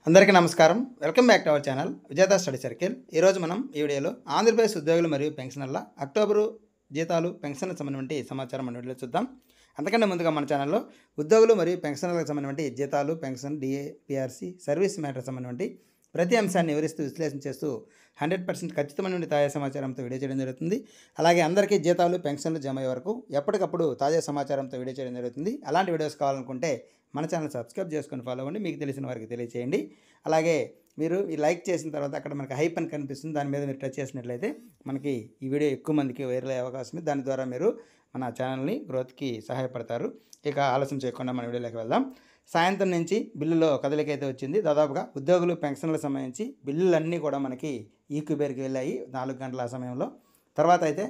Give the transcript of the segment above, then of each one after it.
అందరికీ నమస్కారం. Welcome back to our channel విజేత స్టడీ సర్కిల్. ఈరోజు మనం ఈ వీడియోలో ఆంధ్రప్రదేశ్ ఉద్యోగులు మరియు పెన్షనర్ల అక్టోబరు జీతాలు పెన్షన్లకు సంబంధించిన సమాచారం మన వీడియోలో చూద్దాం. అంతకంటే ముందుగా మన ఛానల్లో ఉద్యోగులు మరియు పెన్షనర్లకు సంబంధించిన జీతాలు, pension, DA, PRC, service matter సంబంధించిన ప్రతి అంశాన్ని వివరిస్తూ విశ్లేషణ చేస్తూ 100% ఖచ్చితమైన తాజా సమాచారంతో వీడియో చేయడం జరుగుతుంది. అలాగే అందరికీ జీతాలు, పెన్షన్లు జమ అయ్యే వరకు ఎప్పటికప్పుడు తాజా సమాచారంతో వీడియో చేయడం జరుగుతుంది. అలాంటి వీడియోస్ కావాలనుకుంటే మన ఛానల్ సబ్స్క్రైబ్ చేసుకొని ఫాలో అవ్వండి. మీకు తెలిసిన వారికి తెలియచేయండి. అలాగే మీరు ఈ లైక్ చేసిన తర్వాత అక్కడ మనకి హైప్ అని కనిపిస్తుంది, దాని మీద మీరు టచ్ చేసినట్లయితే మనకి ఈ వీడియో ఎక్కువ మందికి వైరల్ అయ్యే అవకాశం ఉంది. దాని ద్వారా మీరు మన ఛానల్ని గ్రోత్కి సహాయపడతారు. ఇక ఆలస్యం చేయకుండా మన వీడియోలోకి వెళ్దాం. సాయంత్రం నుంచి బిల్లులో కదలిక అయితే వచ్చింది. దాదాపుగా ఉద్యోగులు, పెన్షన్లకు సంబంధించి బిల్లులన్నీ కూడా మనకి ఈక్యూబేర్కి వెళ్ళాయి 4 గంటల ఆ సమయంలో. తర్వాత అయితే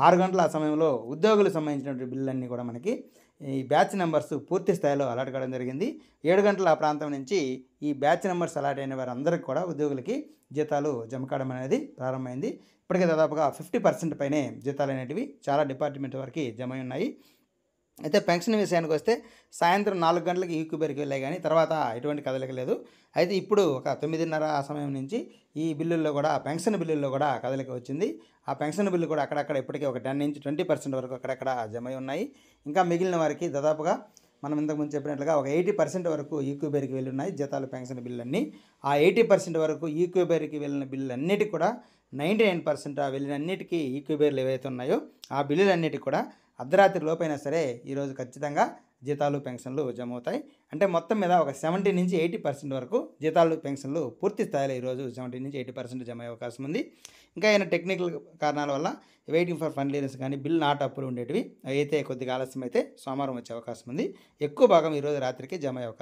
6 గంటల ఆ సమయంలో ఉద్యోగులకు సంబంధించినటువంటి బిల్లులన్నీ కూడా మనకి ఈ బ్యాచ్ నెంబర్స్ పూర్తి స్థాయిలో అలాట్ కావడం జరిగింది. 7 గంటల ఆ ప్రాంతం నుంచి ఈ బ్యాచ్ నెంబర్స్ అలాట్ అయిన వారందరికీ కూడా ఉద్యోగులకి జీతాలు జమ కావడం అనేది ప్రారంభమైంది. ఇప్పటికే దాదాపుగా 50% పైనే జీతాలు అనేటివి చాలా డిపార్ట్మెంట్ వరకు జమ ఉన్నాయి. అయితే పెన్షన్ విషయానికి వస్తే సాయంత్రం 4 గంటలకి ఈక్యూబేర్కి వెళ్ళాయి, కానీ తర్వాత ఎటువంటి కదలిక లేదు. అయితే ఇప్పుడు ఒక 9:30 ఆ సమయం నుంచి ఈ బిల్లుల్లో కూడా, పెన్షన్ బిల్లుల్లో కూడా కదలిక వచ్చింది. ఆ పెన్షన్ బిల్లు కూడా అక్కడక్కడ ఇప్పటికీ ఒక 10 నుంచి 20% వరకు అక్కడక్కడ జమ ఉన్నాయి. ఇంకా మిగిలిన వారికి దాదాపుగా మనం ఇంతకుముందు చెప్పినట్లుగా ఒక 80% వరకు ఈక్యూబేర్కి వెళ్ళి ఉన్నాయి జీతాలు, పెన్షన్ బిల్లులన్నీ. ఆ 80% వరకు ఈక్యూబేర్కి వెళ్ళిన బిల్లులన్నిటికీ కూడా 99% ఆ వెళ్ళినన్నిటికీ ఈక్యూబేర్లు ఏవైతే ఉన్నాయో ఆ బిల్లులన్నిటికీ కూడా అర్ధరాత్రి లోపైనా సరే ఈరోజు ఖచ్చితంగా జీతాలు, పెన్షన్లు జమ అవుతాయి. అంటే మొత్తం మీద ఒక 70 నుంచి 80% వరకు జీతాలు, పెన్షన్లు పూర్తి స్థాయిలో ఈరోజు 70 నుంచి 80% జమ అయ్యే అవకాశం ఉంది. ఇంకా ఏమైనా టెక్నికల్ కారణాల వల్ల వెయిటింగ్ ఫర్ ఫండ్ క్లియరెన్స్ కానీ బిల్ నాట్ అప్రూవ్ ఉండేటివి అయితే కొద్దిగా ఆలస్యం అయితే సోమవారం వచ్చే అవకాశం ఉంది. ఎక్కువ భాగం ఈరోజు రాత్రికి జమ అయ్యే అవకాశం